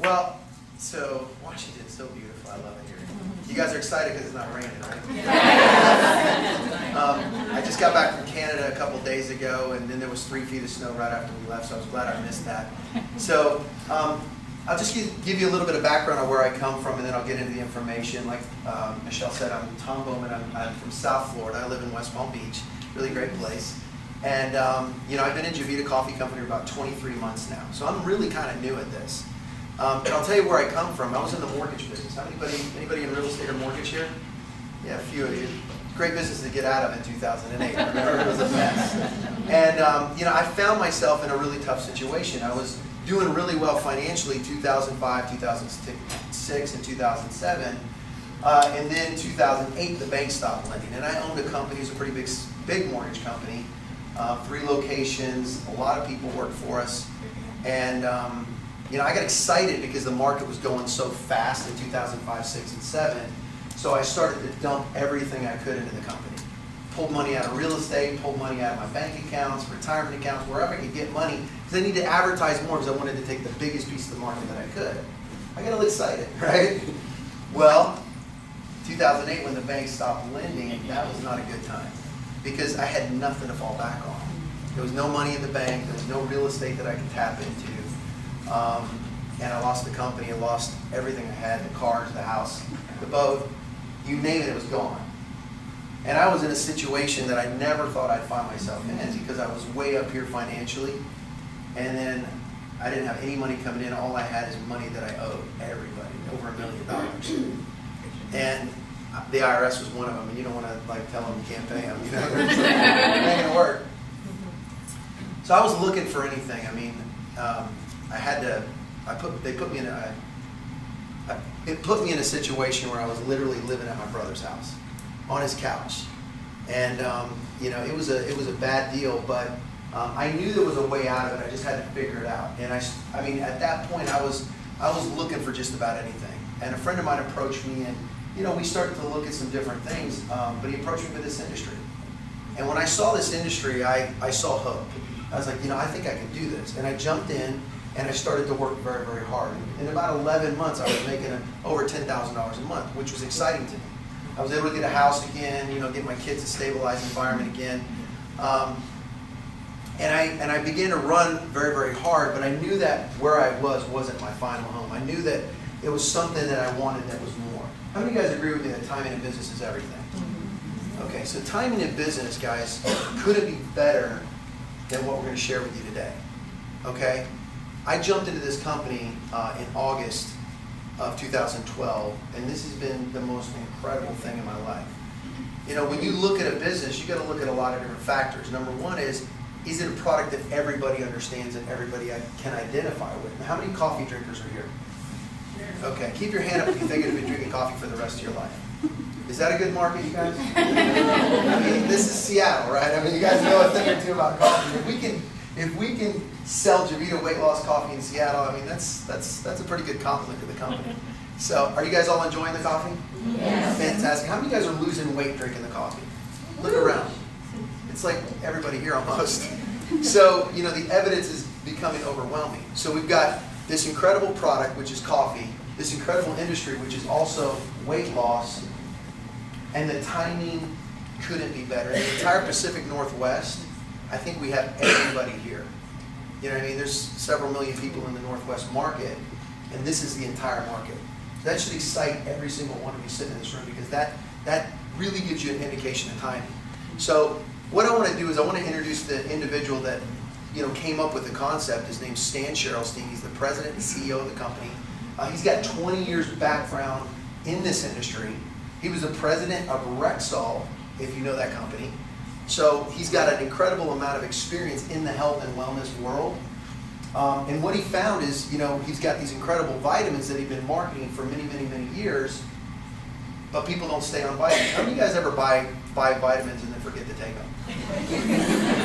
Well, so Washington's so beautiful. I love it here. You guys are excited because it's not raining, right? I just got back from Canada a couple days ago, and then there was 3 feet of snow right after we left, so I was glad I missed that. So I'll just give you a little bit of background on where I come from, and then I'll get into the information. Like Michelle said, I'm Tom Bowman. I'm from South Florida. I live in West Palm Beach. Really great place. And I've been in Javita Coffee Company for about 23 months now, so I'm really kind of new at this. But I'll tell you where I come from. I was in the mortgage business. Anybody in real estate or mortgage here? Yeah, a few of you. Great business to get out of in 2008. Remember, it was a mess. And I found myself in a really tough situation. I was doing really well financially 2005, 2006, and 2007. And then 2008, the bank stopped lending. And I owned a company. It was a pretty big mortgage company. 3 locations. A lot of people worked for us. And I got excited because the market was going so fast in 2005, 6, and 7. So I started to dump everything I could into the company. Pulled money out of real estate, pulled money out of my bank accounts, retirement accounts, wherever I could get money. Because I needed to advertise more because I wanted to take the biggest piece of the market that I could. I got a little excited, right? Well, 2008 when the bank stopped lending, that was not a good time. Because I had nothing to fall back on. There was no money in the bank. There was no real estate that I could tap into. And I lost the company. I lost everything I had, the cars, the house, the boat. You name it, it was gone. And I was in a situation that I never thought I'd find myself in because I was way up here financially. And then I didn't have any money coming in. All I had is money that I owed everybody, over $1 million. And the IRS was one of them. And you don't want to tell them you can't pay them. It's like, it ain't going to work. So I was looking for anything. I mean, it put me in a situation where I was literally living at my brother's house, on his couch, and it was a bad deal, but I knew there was a way out of it. I just had to figure it out. And I mean, at that point, I was looking for just about anything. And a friend of mine approached me, and we started to look at some different things. But he approached me with this industry, and when I saw this industry, I saw hope. I was like, I think I can do this, and I jumped in. And I started to work very, very hard. In about 11 months, I was making over $10,000 a month, which was exciting to me. I was able to get a house again, get my kids a stabilized environment again. And I began to run very, very hard, but I knew that where I wasn't my final home. I knew that it was something that I wanted that was more. How many of you guys agree with me that timing in business is everything? Okay, so timing in business, guys, couldn't be better than what we're going to share with you today. Okay? I jumped into this company in August of 2012, and this has been the most incredible thing in my life. When you look at a business, you got to look at a lot of different factors. Number one is it a product that everybody understands and everybody can identify with? Now, how many coffee drinkers are here? Okay, keep your hand up if you think you'll be drinking coffee for the rest of your life. Is that a good market, you guys? I mean, this is Seattle, right? I mean, you guys know a thing or two about coffee. If we can sell Javita weight loss coffee in Seattle, I mean, that's a pretty good compliment to the company. So, are you guys all enjoying the coffee? Yes. Fantastic. How many of you guys are losing weight drinking the coffee? Look around. It's like everybody here almost. So, the evidence is becoming overwhelming. So we've got this incredible product, which is coffee, this incredible industry, which is also weight loss, and the timing couldn't be better. In the entire Pacific Northwest, I think we have everybody here. You know what I mean? There's several million people in the Northwest market, and this is the entire market. So that should excite every single one of you sitting in this room, because that really gives you an indication of timing. So what I want to do is I want to introduce the individual that came up with the concept. His name's Stan Sherrelstein. He's the president and CEO of the company. He's got 20 years background in this industry. He was the president of Rexall, if you know that company. So he's got an incredible amount of experience in the health and wellness world. And what he found is, he's got these incredible vitamins that he's been marketing for many, many, many years, but people don't stay on vitamins. How many of you guys ever buy vitamins and then forget to take them?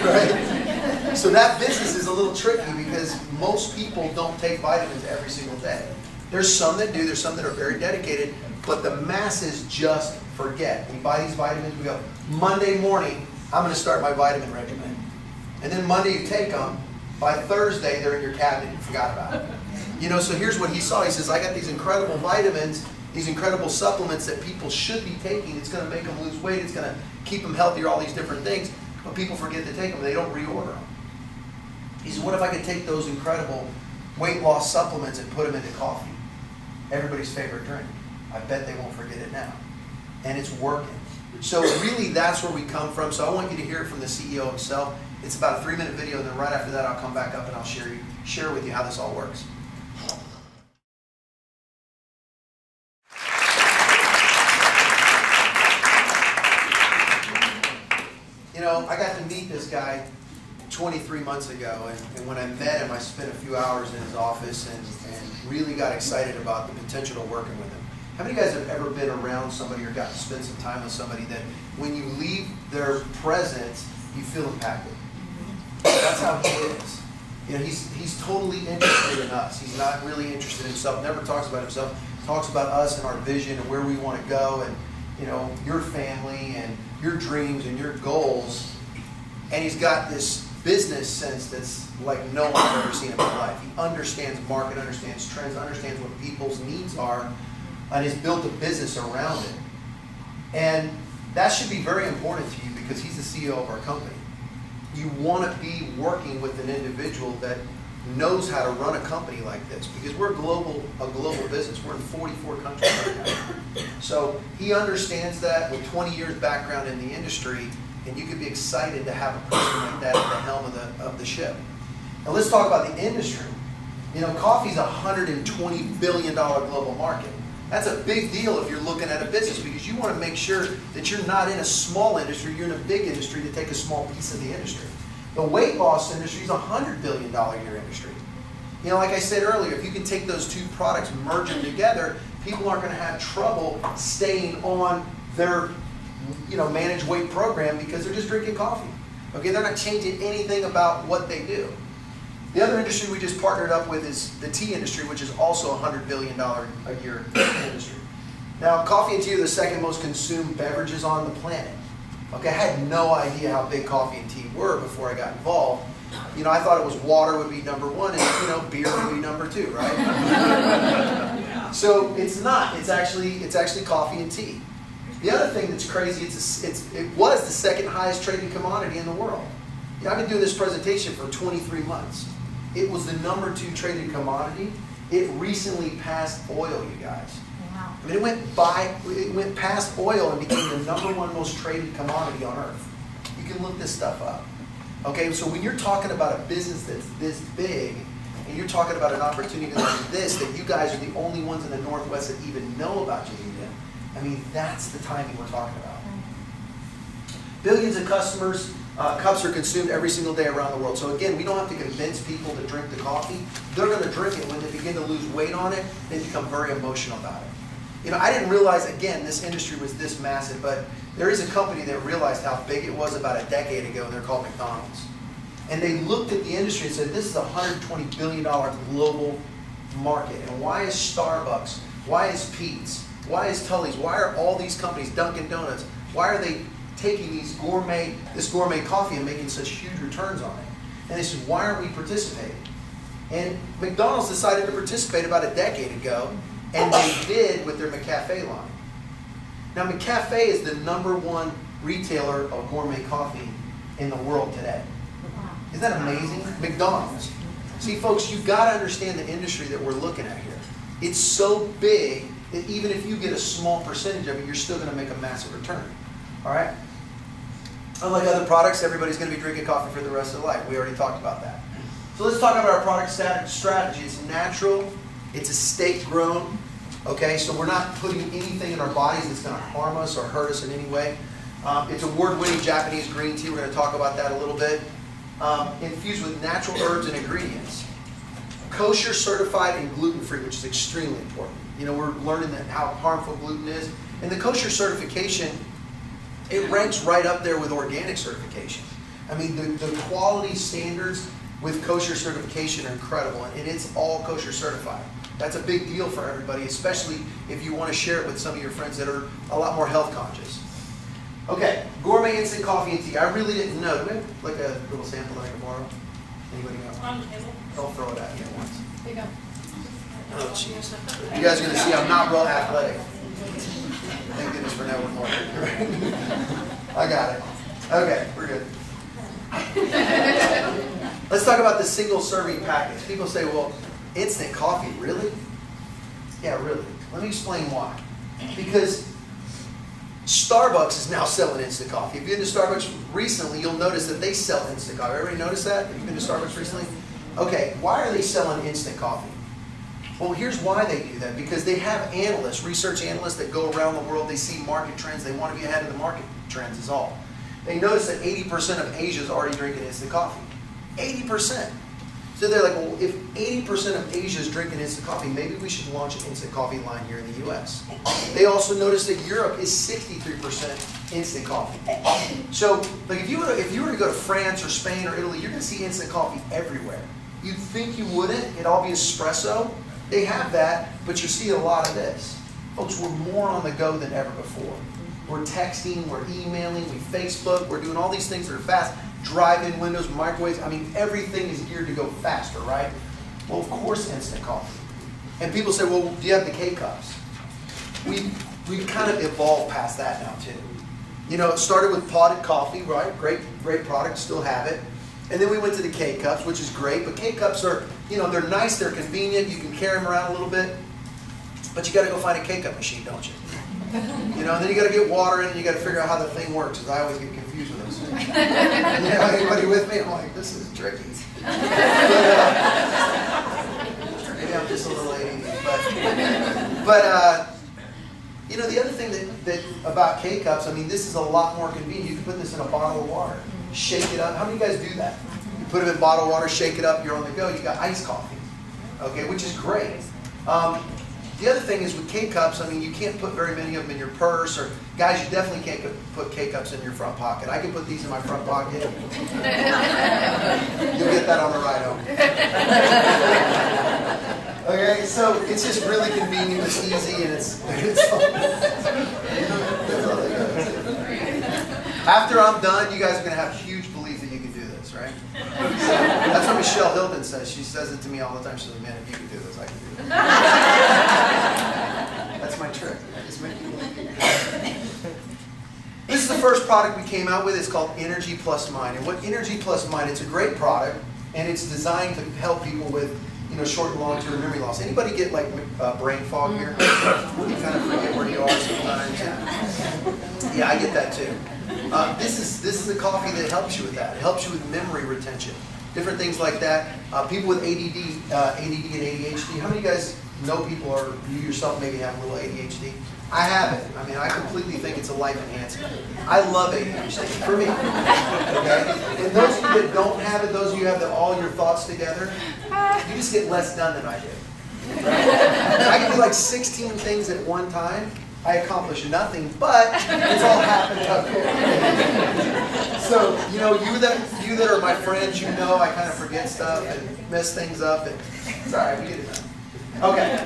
Right? So that business is a little tricky because most people don't take vitamins every single day. There's some that do, there's some that are very dedicated, but the masses just forget. We buy these vitamins, we go, Monday morning, I'm going to start my vitamin regimen. And then Monday you take them, by Thursday they're in your cabinet, you forgot about it. You know, so here's what he saw. He says, I got these incredible vitamins, these incredible supplements that people should be taking. It's going to make them lose weight. It's going to keep them healthier, all these different things. But people forget to take them. They don't reorder them. He said, what if I could take those incredible weight loss supplements and put them into coffee? Everybody's favorite drink. I bet they won't forget it now. And it's working. So really, that's where we come from. So I want you to hear it from the CEO himself. It's about a 3-minute video, and then right after that, I'll come back up and I'll share with you how this all works. You know, I got to meet this guy 23 months ago, and when I met him, I spent a few hours in his office and really got excited about the potential of working with him. How many of you guys have ever been around somebody or got to spend some time with somebody that when you leave their presence, you feel impacted? That's how he is. You know, he's totally interested in us. He's not really interested in himself, never talks about himself, talks about us and our vision and where we want to go and, you know, your family and your dreams and your goals. And he's got this business sense that's like no one I've ever seen in my life. He understands market, understands trends, understands what people's needs are, and has built a business around it. And that should be very important to you because he's the CEO of our company. You want to be working with an individual that knows how to run a company like this because we're a global business. We're in 44 countries right now. So he understands that with 20 years background in the industry, and you could be excited to have a person like that at the helm of the ship. Now let's talk about the industry. You know, coffee's a $120 billion global market. That's a big deal if you're looking at a business because you want to make sure that you're not in a small industry, you're in a big industry to take a small piece of the industry. The weight loss industry is a $100 billion a year industry. You know, like I said earlier, if you can take those two products, merge them together, people aren't going to have trouble staying on their, you know, managed weight program because they're just drinking coffee. Okay, they're not changing anything about what they do. The other industry we just partnered up with is the tea industry, which is also a $100 billion a year industry. Now, coffee and tea are the second most consumed beverages on the planet. Okay, I had no idea how big coffee and tea were before I got involved. You know, I thought it was water would be number one, and you know, beer would be number two, right? So it's not. It's actually coffee and tea. The other thing that's crazy, it was the second highest traded commodity in the world. You know, I've been doing this presentation for 23 months. It was the number 2 traded commodity. It recently passed oil, you guys. Wow. I mean, it went past oil and became the number 1 most traded commodity on earth. You can look this stuff up. Okay, so when you're talking about a business that's this big, and you're talking about an opportunity like this, that you guys are the only ones in the Northwest that even know about Javita, I mean, that's the timing we're talking about. Billions of customers. Cups are consumed every single day around the world. So again, we don't have to convince people to drink the coffee. They're going to drink it. When they begin to lose weight on it, they become very emotional about it. You know, I didn't realize, again, this industry was this massive, but there is a company that realized how big it was about a decade ago, and they're called McDonald's. And they looked at the industry and said, this is a $120 billion global market. And why is Starbucks? Why is Pete's? Why is Tully's? Why are all these companies, Dunkin' Donuts, why are they taking this gourmet coffee and making such huge returns on it? And they said, why aren't we participating? And McDonald's decided to participate about a decade ago, and they did with their McCafe line. Now, McCafe is the number 1 retailer of gourmet coffee in the world today. Isn't that amazing? McDonald's. See, folks, you've got to understand the industry that we're looking at here. It's so big that even if you get a small percentage of it, you're still going to make a massive return. All right? Unlike other products, everybody's going to be drinking coffee for the rest of their life. We already talked about that. So let's talk about our product strategy. It's natural. It's estate grown. Okay, so we're not putting anything in our bodies that's going to harm us or hurt us in any way. It's award-winning Japanese green tea. We're going to talk about that a little bit. Infused with natural herbs and ingredients. Kosher certified and gluten-free, which is extremely important. You know, we're learning that how harmful gluten is. And the kosher certification, it ranks right up there with organic certification. I mean, the quality standards with kosher certification are incredible, and it's all kosher certified. That's a big deal for everybody, especially if you want to share it with some of your friends that are a lot more health conscious. Okay, gourmet instant coffee and tea. I really didn't know. Do we have like a little sample that I can borrow? Anybody got On one? the table. Don't throw it at me at once. There you go. Oh, jeez. You guys are going to see I'm not real athletic. Thank goodness for knowing more. I got it. Okay, we're good. Let's talk about the single serving package. People say, well, instant coffee, really? Yeah, really. Let me explain why. Because Starbucks is now selling instant coffee. If you've been to Starbucks recently, you'll notice that they sell instant coffee. Everybody notice that? Have you been to Starbucks recently? Okay, why are they selling instant coffee? Well, here's why they do that. Because they have analysts, research analysts that go around the world. They see market trends. They want to be ahead of the market trends is all. They notice that 80% of Asia is already drinking instant coffee. 80%. So they're like, well, if 80% of Asia is drinking instant coffee, maybe we should launch an instant coffee line here in the U.S. They also noticed that Europe is 63% instant coffee. So, like if you were to go to France or Spain or Italy, you're going to see instant coffee everywhere. You'd think you wouldn't. It'd all be espresso. They have that, but you see a lot of this. Folks, we're more on the go than ever before. We're texting, we're emailing, we Facebook, we're doing all these things that are fast. Drive-in windows, microwaves, I mean, everything is geared to go faster, right? Well, of course, instant coffee. And people say, well, do you have the K-Cups? We've kind of evolved past that now, too. You know, it started with potted coffee, right? Great product, still have it. And then we went to the K-Cups, which is great. But K-Cups are, you know, they're nice, they're convenient, you can carry them around a little bit. But you got to go find a K-Cup machine, don't you? You know, and then you got to get water in and you got to figure out how the thing works, because I always get confused with those things. You know, anybody with me? I'm like, this is tricky. Maybe I'm just a little ADD. But you know, the other thing that about K-Cups, I mean, this is a lot more convenient. You can put this in a bottle of water, shake it up. How many of you guys do that? You put them in bottled water, shake it up, you're on the go. You got iced coffee, okay, which is great. The other thing is with K-Cups, I mean, you can't put very many of them in your purse, or guys, you definitely can't put K-Cups in your front pocket. I can put these in my front pocket. You'll get that on the ride home. Okay, so it's just really convenient, it's easy, and it's after I'm done, you guys are going to have huge belief that you can do this, right? So that's what Michelle Hilton says. She says it to me all the time. She says, man, if you can do this, I can do this. That's my trick. I just make you believe you can do it. This is the first product we came out with. It's called Energy Plus Mind. And what Energy Plus Mind, it's a great product, and it's designed to help people with, you know, short and long-term memory loss. Anybody get like brain fog here? You kind of forget where you are sometimes. Yeah, I get that too. This is a coffee that helps you with that. It helps you with memory retention, different things like that. People with ADD and ADHD. How many of you guys know people, or you yourself maybe have a little ADHD? I have it. I mean, I completely think it's a life enhancement. I love ADHD for me. Okay? And those of you that don't have it, those of you who have all your thoughts together, you just get less done than I do. Right? I can do like 16 things at one time. I accomplish nothing, but it's all happening up here. So, you know, you that are my friends, you know I kind of forget stuff and mess things up. And it's all right, we get it done. Okay.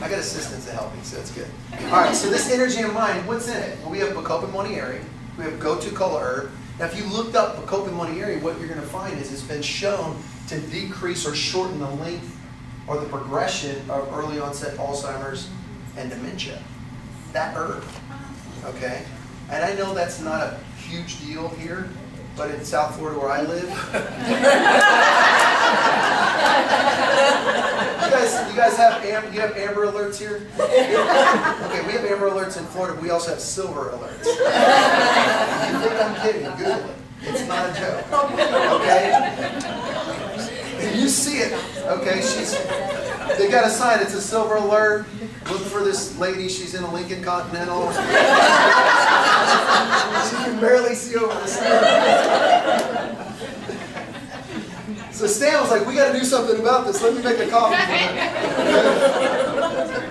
I got assistants to help me, so it's good. All right, so this Energy in Mind, what's in it? Well, we have Bacopa Monieri. We have Gotu Kola Herb. Now, if you looked up Bacopa Monieri, what you're going to find is it's been shown to decrease or shorten the length or the progression of early onset Alzheimer's and dementia. That herb, okay? And I know that's not a huge deal here, but in South Florida where I live, you guys have amber alerts here? Okay, we have amber alerts in Florida, but we also have silver alerts. You think I'm kidding? Google it. It's not a joke. Okay? If you see it, okay, they got a sign, it's a silver alert. Look for this lady, she's in a Lincoln Continental. She can barely see over the steering. So Stan was like, we got to do something about this. Let me make a coffee for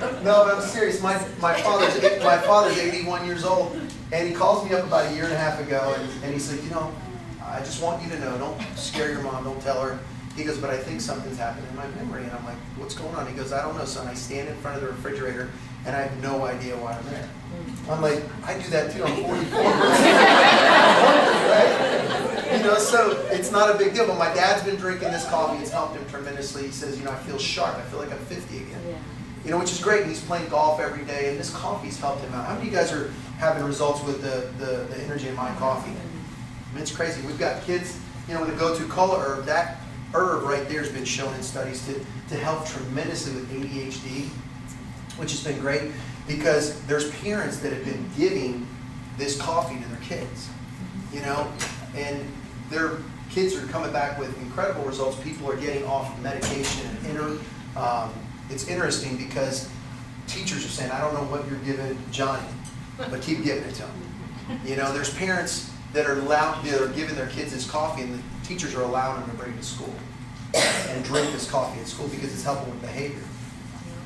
her. No, but I'm serious. My father's 81 years old, and he calls me up about a year and a half ago, and he said, you know, I just want you to know, don't scare your mom, don't tell her. He goes, but I think something's happened in my memory. And I'm like, what's going on? He goes, I don't know, son. I stand in front of the refrigerator, and I have no idea why I'm there. I'm like, I do that too. I'm 44. Right? You know, so it's not a big deal. But my dad's been drinking this coffee. It's helped him tremendously. He says, you know, I feel sharp. I feel like I'm 50 again. Yeah. You know, which is great. And he's playing golf every day, and this coffee's helped him out. How many of you guys are having results with the Energy in Mind coffee? I mean, it's crazy. We've got kids, you know, with a go-to cola herb. That herb right there has been shown in studies to help tremendously with ADHD, which has been great because there's parents that have been giving this coffee to their kids, you know, and their kids are coming back with incredible results. People are getting off medication, and it's interesting because teachers are saying, I don't know what you're giving Johnny, but keep giving it to him. You know, there's parents that are giving their kids this coffee, and the teachers are allowing them to bring it to school and drink this coffee at school because it's helping with behavior.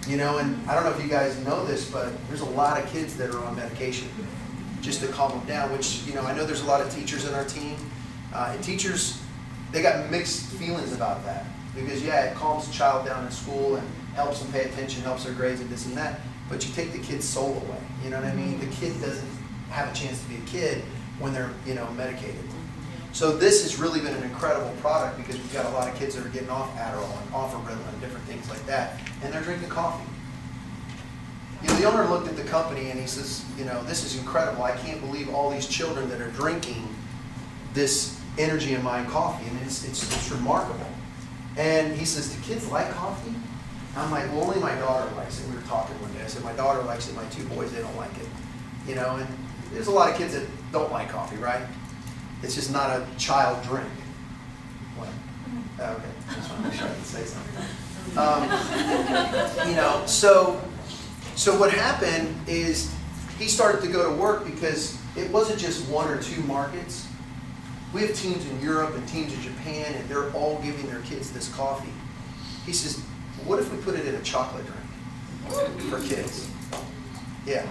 You know, and I don't know if you guys know this, but there's a lot of kids that are on medication just to calm them down, which, you know, I know there's a lot of teachers in our team. And teachers, they got mixed feelings about that. Because, yeah, it calms the child down in school and helps them pay attention, helps their grades and this and that. But you take the kid's soul away. You know what I mean? The kid doesn't have a chance to be a kid when they're, you know, medicated. So this has really been an incredible product because we've got a lot of kids that are getting off Adderall and off Ritalin and different things like that. And they're drinking coffee. You know, the owner looked at the company and he says, you know, this is incredible. I can't believe all these children that are drinking this Energy in Mind coffee. I mean, it's remarkable. And he says, do kids like coffee? I'm like, well, only my daughter likes it. We were talking one day. I said, my daughter likes it. My two boys, they don't like it. You know, and there's a lot of kids that don't like coffee, right? It's just not a child drink. What? Oh, okay. I just want to make sure I can say something. You know, so what happened is he started to go to work because it wasn't just one or two markets. We have teams in Europe and teams in Japan, and they're all giving their kids this coffee. He says, what if we put it in a chocolate drink for kids? Yeah.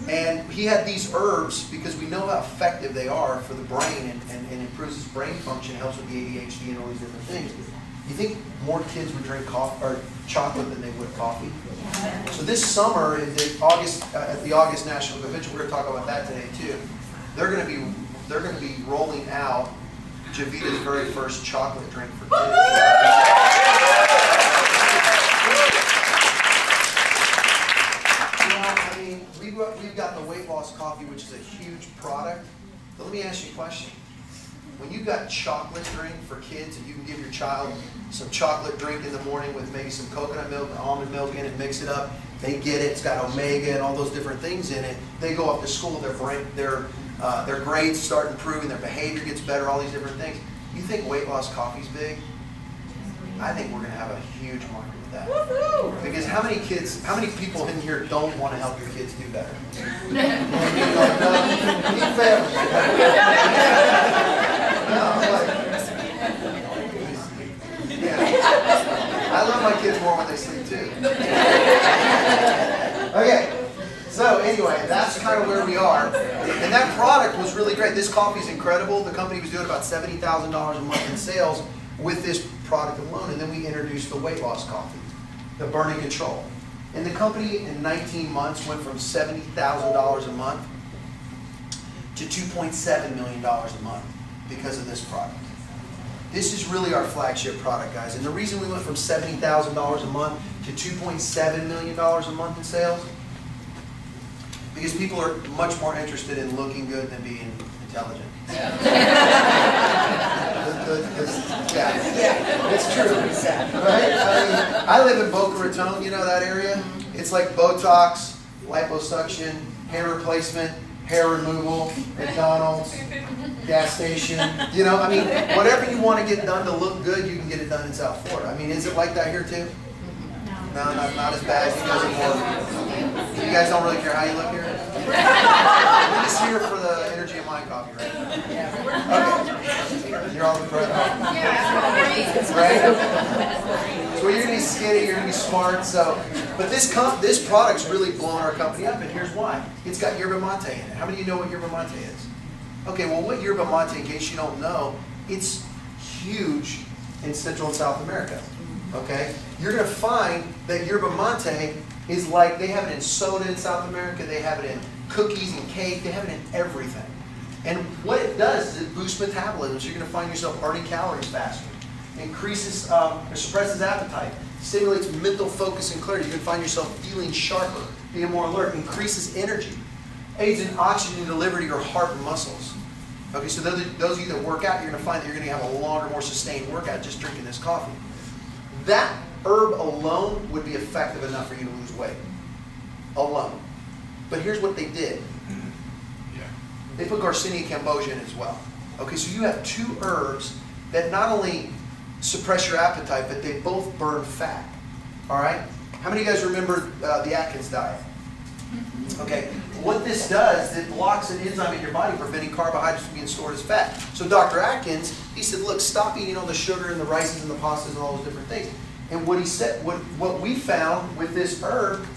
And he had these herbs because we know how effective they are for the brain and improves his brain function, helps with the ADHD and all these different things. You think more kids would drink coffee or chocolate than they would coffee? So this summer at the August National Convention, we're going to talk about that today too. They're going to be rolling out Javita's very first chocolate drink for kids. We've got the weight loss coffee, which is a huge product. But let me ask you a question. When you've got chocolate drink for kids, and you can give your child some chocolate drink in the morning with maybe some coconut milk or almond milk in it, mix it up, they get it, it's got omega and all those different things in it. They go up to school, their grades start improving, their behavior gets better, all these different things. You think weight loss coffee's big? I think we're going to have a huge market with that. Because how many people in here don't want to help your kids do better? No, you need family. No, I'm like, yeah. I love my kids more when they sleep too. Okay, so anyway, that's kind of where we are. And that product was really great. This coffee is incredible. The company was doing about $70,000 a month in sales with this product alone, and then we introduced the weight loss coffee, the Burning Control. And the company in 19 months went from $70,000 a month to $2.7 million a month because of this product. This is really our flagship product, guys. And the reason we went from $70,000 a month to $2.7 million a month in sales, because people are much more interested in looking good than being intelligent. Yeah, it's true. Right? I mean, I live in Boca Raton, you know that area? It's like Botox, liposuction, hair replacement, hair removal, McDonald's, gas station. You know, I mean, whatever you want to get done to look good, you can get it done in South Florida. I mean, is it like that here too? No, not as bad. You guys don't really care how you look here? We're just here for the Energy in Mind coffee, right? Okay. You're all impressed. Right? So you're going to be skinny, you're going to be smart. But this product's really blown our company up, and here's why. It's got yerba mate in it. How many of you know what yerba mate is? Okay, well, what yerba mate, in case you don't know, it's huge in Central and South America. Okay? You're going to find that yerba mate is like, they have it in soda in South America, they have it in cookies and cake, they have it in everything. And what it does is it boosts metabolism, so you're going to find yourself burning calories faster. Increases or suppresses appetite. Stimulates mental focus and clarity. You can find yourself feeling sharper, being more alert. Increases energy. Aids in oxygen delivery to your heart and muscles. Okay, so those of you that work out, you're going to find that you're going to have a longer, more sustained workout just drinking this coffee. That herb alone would be effective enough for you to lose weight. Alone. But here's what they did. They put Garcinia cambogia in as well. Okay, so you have two herbs that not only suppress your appetite, but they both burn fat. All right? How many of you guys remember the Atkins diet? Okay, what this does is it blocks an enzyme in your body preventing carbohydrates from being stored as fat. So Dr. Atkins, he said, look, stop eating all the sugar and the rices and the pastas and all those different things. And what he said, what we found with this herb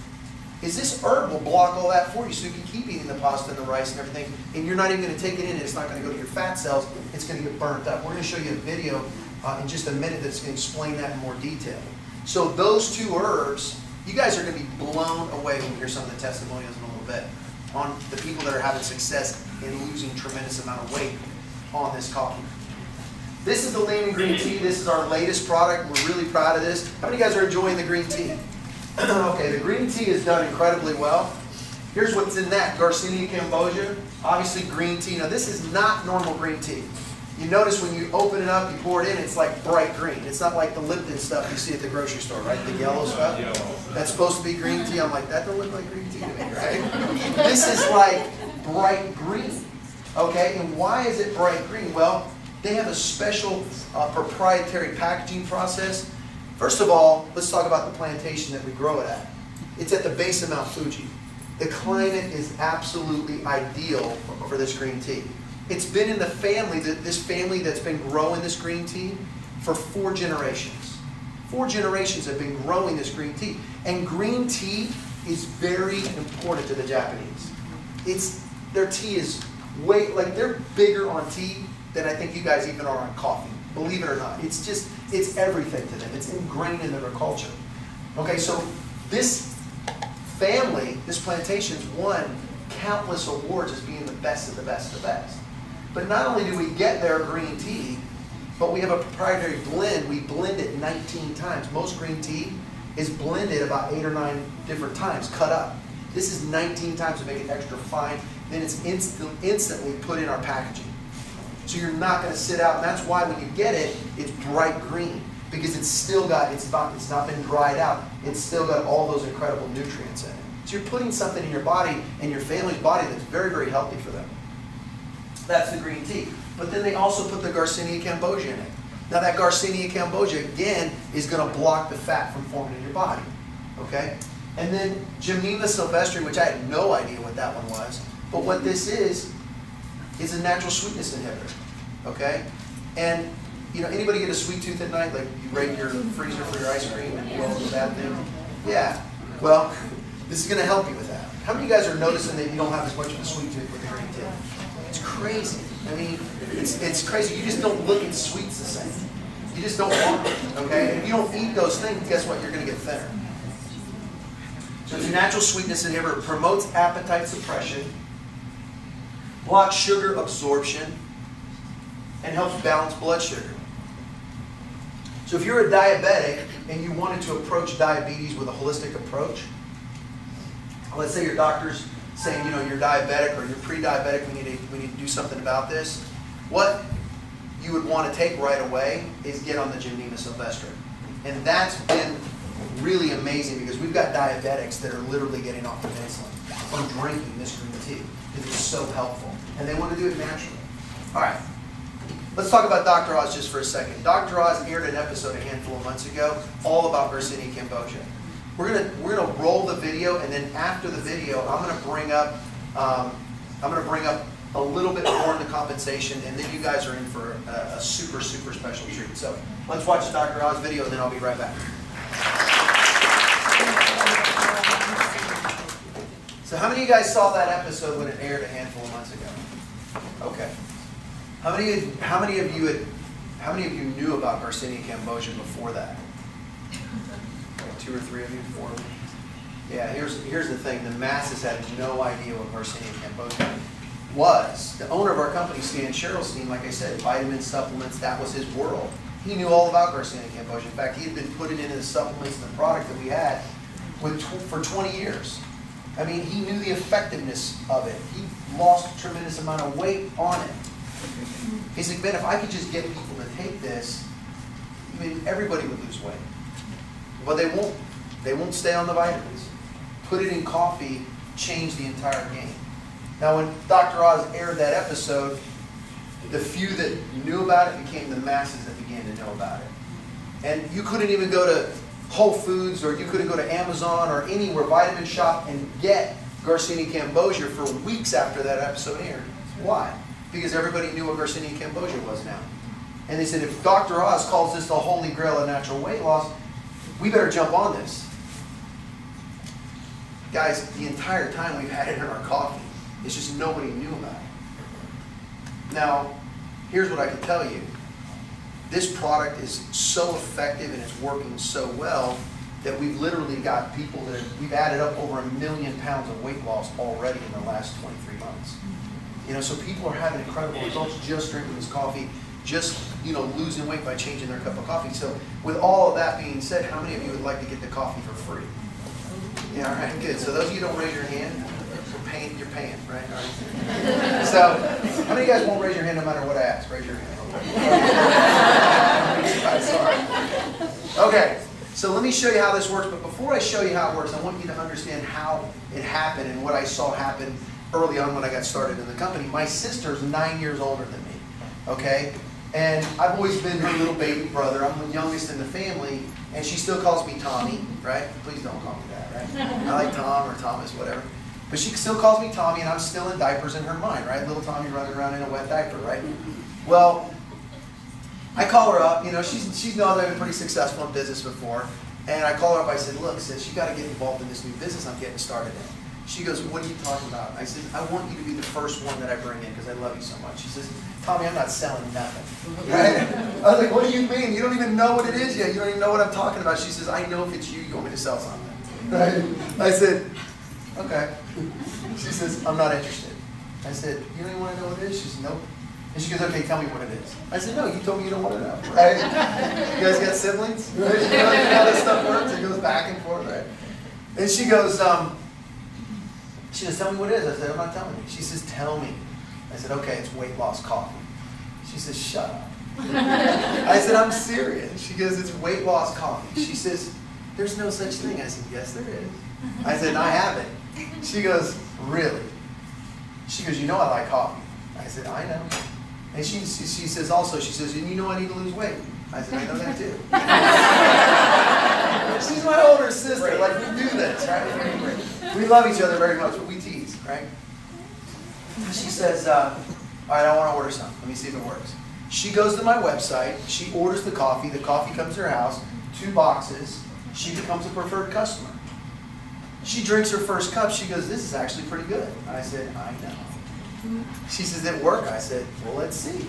is this herb will block all that for you, so you can keep eating the pasta and the rice and everything, and you're not even going to take it in, and it's not going to go to your fat cells, it's going to get burnt up. We're going to show you a video in just a minute that's going to explain that in more detail. So those two herbs, you guys are going to be blown away when you hear some of the testimonials in a little bit on the people that are having success in losing tremendous amount of weight on this coffee. This is the Lemon Green Tea. This is our latest product. We're really proud of this. How many of you guys are enjoying the green tea? Okay, the green tea is done incredibly well. Here's what's in that. Garcinia cambogia, obviously green tea. Now this is not normal green tea. You notice when you open it up, you pour it in, it's like bright green. It's not like the Lipton stuff you see at the grocery store, right? The yellow stuff. That's supposed to be green tea. I'm like, that don't look like green tea to me, right? This is like bright green. Okay, and why is it bright green? Well, they have a special proprietary packaging process. First of all, let's talk about the plantation that we grow it at. It's at the base of Mount Fuji. The climate is absolutely ideal for this green tea. It's been in the family, this family that's been growing this green tea for 4 generations. 4 generations have been growing this green tea. And green tea is very important to the Japanese. Their tea is they're bigger on tea than I think you guys even are on coffee. Believe it or not. It's everything to them. It's ingrained in their culture. Okay, so this family, this plantation's won countless awards as being the best of the best of the best. But not only do we get their green tea, but we have a proprietary blend. We blend it 19 times. Most green tea is blended about 8 or 9 different times, cut up. This is 19 times to make it extra fine. Then it's instantly put in our packaging. So you're not going to sit out, and that's why when you get it, it's bright green, because it's not been dried out. It's still got all those incredible nutrients in it. So you're putting something in your body and your family's body that's very, very healthy for them. That's the green tea. But then they also put the Garcinia cambogia in it. Now that Garcinia cambogia, again, is going to block the fat from forming in your body. Okay? And then Gymnema sylvestre, which I had no idea what that one was, but what this is a natural sweetness inhibitor. Okay? And anybody get a sweet tooth at night? Like you rate your freezer for your ice cream and you go with that thing? Yeah. Well, this is going to help you with that. How many of you guys are noticing that you don't have as much of a sweet tooth with the green tea? It's crazy. I mean, it's crazy. You just don't look at sweets the same. You just don't want them. Okay? And if you don't eat those things, guess what? You're going to get thinner. So it's a natural sweetness inhibitor. It promotes appetite suppression, blocks sugar absorption, and helps balance blood sugar. So if you're a diabetic and you wanted to approach diabetes with a holistic approach, let's say your doctor's saying, you're diabetic or you're pre-diabetic, we need to do something about this. What you would want to take right away is get on the Gymnema sylvestre. And that's been really amazing because we've got diabetics that are literally getting off of insulin from drinking this green tea because it's so helpful. And they want to do it naturally. All right. Let's talk about Dr. Oz just for a second. Dr. Oz aired an episode a handful of months ago all about Garcinia cambogia. We're gonna roll the video, and then after the video, I'm gonna bring up a little bit more in the compensation, and then you guys are in for a super, super special treat. So let's watch the Dr. Oz video, and then I'll be right back. So how many of you guys saw that episode when it aired a handful of months ago? Okay. How many of you knew about Garcinia cambogia before that? 2 or 3 of you, 4 of you. Yeah, here's the thing. The masses had no idea what Garcinia cambogia was. The owner of our company, Stan Sherrelstein, like I said, vitamins, supplements, that was his world. He knew all about Garcinia Cambogia. In fact, he had been putting it into the supplements and the product that we had for 20 years. I mean, he knew the effectiveness of it. He lost a tremendous amount of weight on it. He said, man, if I could just get people to take this, I mean, everybody would lose weight. But they won't. They won't stay on the vitamins. Put it in coffee, change the entire game. Now, when Dr. Oz aired that episode, the few that knew about it became the masses that began to know about it. And you couldn't even go to Whole Foods, or you couldn't go to Amazon or anywhere, vitamin shop, and get Garcinia Cambogia for weeks after that episode aired. Why? Because everybody knew what Garcinia Cambogia was now. And they said, if Dr. Oz calls this the holy grail of natural weight loss, we better jump on this. Guys, the entire time we've had it in our coffee, it's just nobody knew about it. Now, here's what I can tell you. This product is so effective and it's working so well that we've literally got people that we've added up over 1 million pounds of weight loss already in the last 23 months. You know, so people are having incredible results just drinking this coffee, just, you know, losing weight by changing their cup of coffee. So with all of that being said, how many of you would like to get the coffee for free? Yeah, all right, good. So those of you who don't raise your hand, you're paying, right? All right. So how many of you guys won't raise your hand no matter what I ask? Raise your hand. Sorry. Okay, so let me show you how this works. But before I show you how it works, I want you to understand how it happened and what I saw happen early on when I got started in the company. My sister's 9 years older than me, okay? And I've always been her little baby brother. I'm the youngest in the family, and she still calls me Tommy, right? Please don't call me that, right? I like Tom or Thomas, whatever. But she still calls me Tommy, and I'm still in diapers in her mind, right? Little Tommy running around in a wet diaper, right? Well, I call her up. You know, she's known I've been pretty successful in business before. And I call her up. I said, look, sis, you got to get involved in this new business I'm getting started in. She goes, what are you talking about? I said, I want you to be the first one that I bring in because I love you so much. She says, Tommy, I'm not selling nothing. Right? I was like, what do you mean? You don't even know what it is yet. You don't even know what I'm talking about. She says, I know if it's you, you want me to sell something. Right? I said, okay. She says, I'm not interested. I said, you don't even want to know what it is? She says, nope. And she goes, okay, tell me what it is. I said, no, you told me you don't want to know. Right? You guys got siblings? Right? You know how this stuff works? It goes back and forth, right? And she goes, tell me what it is. I said, I'm not telling you. She says, tell me. I said, okay, it's weight loss coffee. She says, shut up. I said, I'm serious. She goes, it's weight loss coffee. She says, there's no such thing. I said, yes, there is. I said, I have it. She goes, really? She goes, you know I like coffee. I said, I know. And she says also, she says, and you know I need to lose weight. I said, I know that too. She's my older sister. Like, we do this, right? We love each other very much, but we tease, right? She says, all right, I want to order some. Let me see if it works. She goes to my website. She orders the coffee. The coffee comes to her house, 2 boxes. She becomes a preferred customer. She drinks her first cup. She goes, this is actually pretty good. And I said, I know. She says, did it work? I said, well, let's see.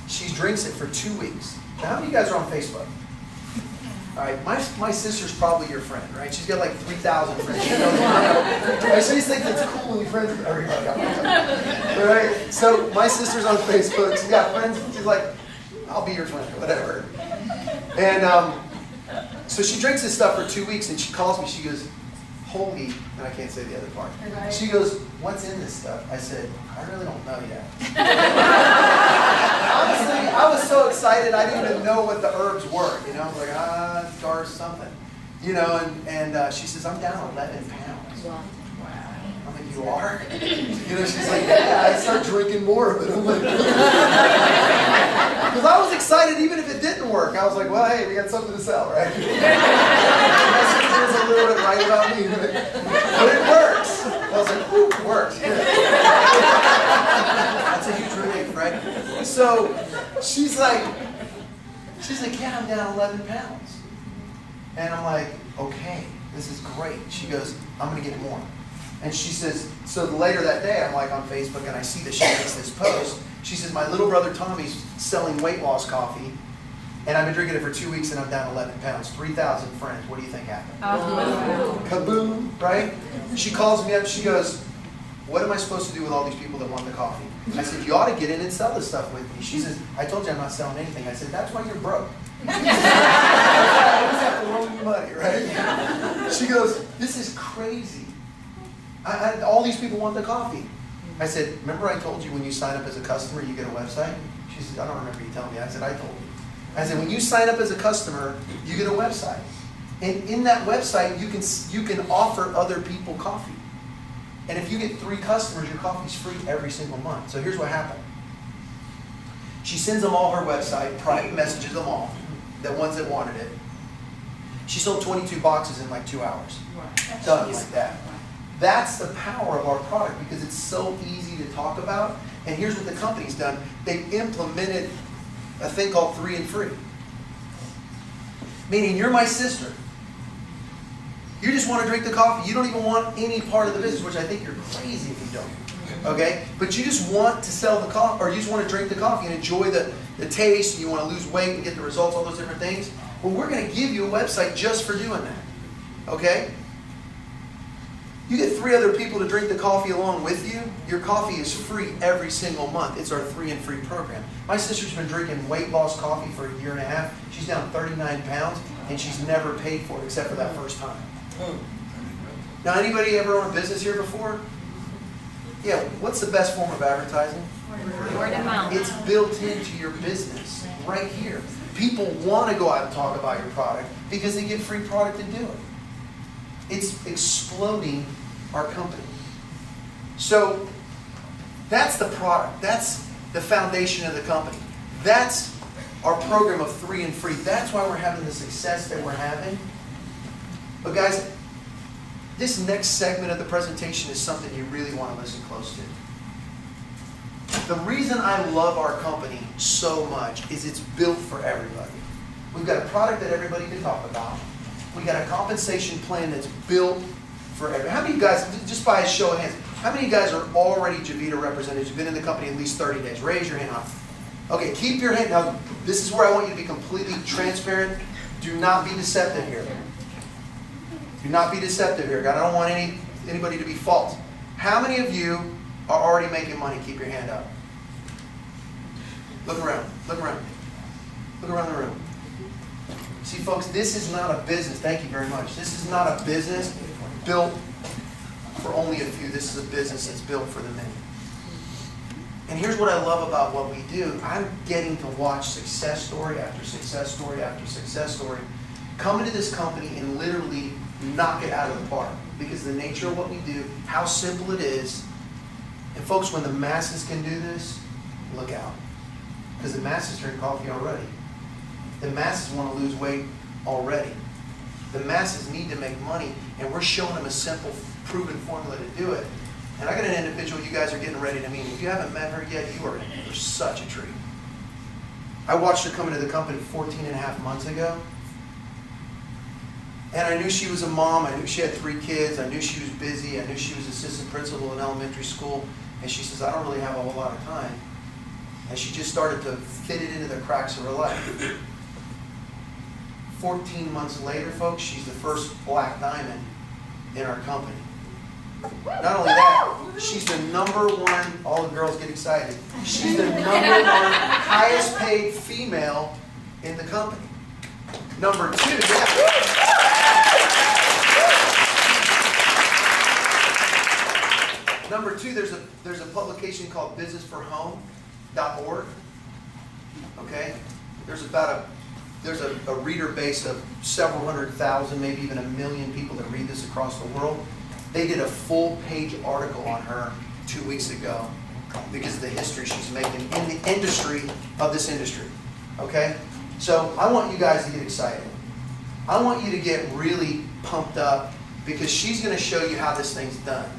She drinks it for 2 weeks. Now, how many of you guys are on Facebook? All right, my sister's probably your friend, right? She's got like 3,000 friends. She knows right? She thinks it's cool when you friends with everybody. All right, so my sister's on Facebook. She's got friends. She's like, I'll be your friend or whatever. And so she drinks this stuff for 2 weeks, and she calls me. She goes, holy, and I can't say the other part. She goes, what's in this stuff? I said, I really don't know yet. Honestly, I was so excited I didn't even know what the herbs were. You know, I was like, or something. You know, and she says, I'm down 11 pounds. Wow. I'm like, you are? You know, she's like, yeah, I start drinking more of it. I'm like, because I was excited even if it didn't work. I was like, well, hey, we got something to sell, right? My sister's a little bit right about me, right? But it works. I was like, ooh, it works. Yeah. That's a huge relief, right? So she's like, yeah, I'm down 11 pounds. And I'm like, okay, this is great. She goes, I'm going to get more. And she says, so later that day, I'm like on Facebook and I see that she makes this post. She says, my little brother Tommy's selling weight loss coffee, and I've been drinking it for 2 weeks and I'm down 11 pounds, 3,000 friends. What do you think happened? Oh. Kaboom, right? She calls me up, she goes, what am I supposed to do with all these people that want the coffee? I said, you ought to get in and sell this stuff with me. She says, I told you I'm not selling anything. I said, that's why you're broke. I always have to loan you money, right? She goes, this is crazy. All these people want the coffee. I said, remember I told you when you sign up as a customer, you get a website? She said, I don't remember you telling me. I said, I told you. I said, when you sign up as a customer, you get a website. And in that website, you can offer other people coffee. And if you get 3 customers, your coffee's free every single month. So here's what happened. She sends them all her website, private messages them all, the ones that wanted it. She sold 22 boxes in like 2 hours. Right. Done like that. That's the power of our product because it's so easy to talk about. And here's what the company's done. They've implemented a thing called 3 and free. Meaning you're my sister. You just want to drink the coffee. You don't even want any part of the business, which I think you're crazy if you don't. Okay? But you just want to sell the coffee, or you just want to drink the coffee and enjoy the taste, and you want to lose weight and get the results, all those different things. Well, we're going to give you a website just for doing that. Okay? You get 3 other people to drink the coffee along with you, your coffee is free every single month. It's our 3 and free program. My sister's been drinking weight loss coffee for 1.5 years. She's down 39 pounds, and she's never paid for it except for that first time. Now, anybody ever owned a business here before? Yeah, what's the best form of advertising? Word of mouth. It's built into your business right here. People want to go out and talk about your product because they get free product to do it. It's exploding our company. So that's the product. That's the foundation of the company. That's our program of 3 and free. That's why we're having the success that we're having. But guys, this next segment of the presentation is something you really want to listen close to. The reason I love our company so much is it's built for everybody. We've got a product that everybody can talk about. We've got a compensation plan that's built for everybody. How many of you guys, just by a show of hands, how many of you guys are already Javita representatives? You've been in the company at least 30 days. Raise your hand up. Okay, keep your hand. Now, this is where I want you to be completely transparent. Do not be deceptive here. Do not be deceptive here. God, I don't want anybody to be false. How many of you are already making money? Keep your hand up. Look around. Look around. Look around the room. See, folks, this is not a business. Thank you very much. This is not a business built for only a few. This is a business that's built for the many. And here's what I love about what we do. I'm getting to watch success story after success story after success story come into this company and literally knock it out of the park. Because the nature of what we do, how simple it is. And folks, when the masses can do this, look out. Because the masses drink coffee already. The masses want to lose weight already. The masses need to make money, and we're showing them a simple, proven formula to do it. And I got an individual you guys are getting ready to meet. If you haven't met her yet, you are in for such a treat. I watched her come into the company 14.5 months ago. And I knew she was a mom. I knew she had 3 kids. I knew she was busy. I knew she was assistant principal in elementary school. And she says, I don't really have a whole lot of time. And she just started to fit it into the cracks of her life. 14 months later, folks, she's the first black diamond in our company. Not only that, she's the #1, all the girls get excited, she's the #1 highest paid female in the company. Number 2, Number 2, there's a publication called businessforhome.org. Okay? There's a reader base of several 100,000, maybe even 1 million people that read this across the world. They did a full-page article on her 2 weeks ago because of the history she's making in the industry of this industry. Okay? So I want you guys to get excited. I want you to get really pumped up because she's going to show you how this thing's done.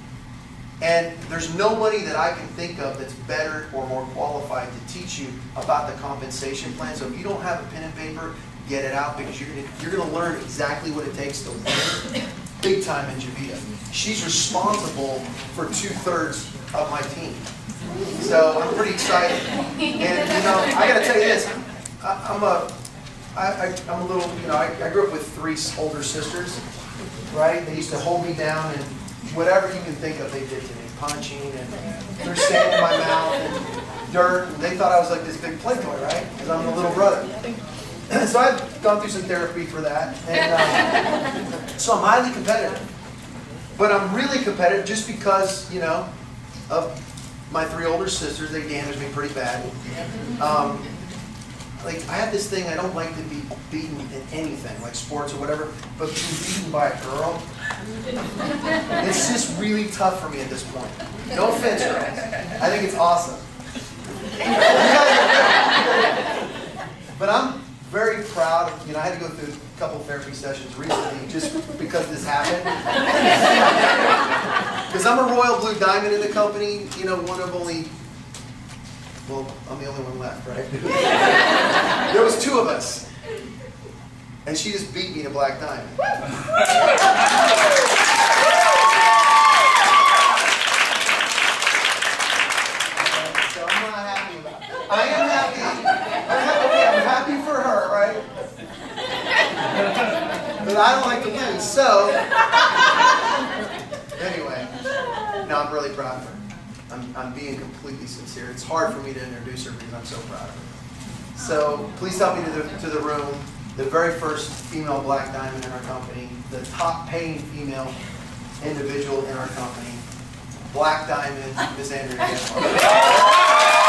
And there's nobody that I can think of that's better or more qualified to teach you about the compensation plan. So if you don't have a pen and paper, get it out because you're going to learn exactly what it takes to win big time in Javita. She's responsible for 2/3 of my team. So I'm pretty excited. And you know, I got to tell you this. I'm a little, you know, I grew up with 3 older sisters, right? They used to hold me down and whatever you can think of, they did to me. punching, and threw sand in my mouth and dirt. And they thought I was like this big play toy, right? Because I'm the little brother. So I've gone through some therapy for that. And so I'm highly competitive. But I'm really competitive just because, you know, of my 3 older sisters. They damaged me pretty bad. Like, I have this thing, I don't like to be beaten in anything, like sports or whatever, but being beaten by a girl, it's just really tough for me at this point. No offense, girls. I think it's awesome. But I'm very proud of, you know, I had to go through a couple therapy sessions recently just because this happened. Because I'm a royal blue diamond in the company, you know, one of only, well, I'm the only one left, right? There was 2 of us. And she just beat me to black diamond. So I'm not happy about it. I am happy. I'm happy for her, right? But I don't like to lose. So, anyway, no, I'm really proud of her. I'm being completely sincere. It's hard for me to introduce her because I'm so proud of her. So please help me to the room. The very first female black diamond in our company, the top paying female individual in our company, black diamond, Miss Andrea Gephardt.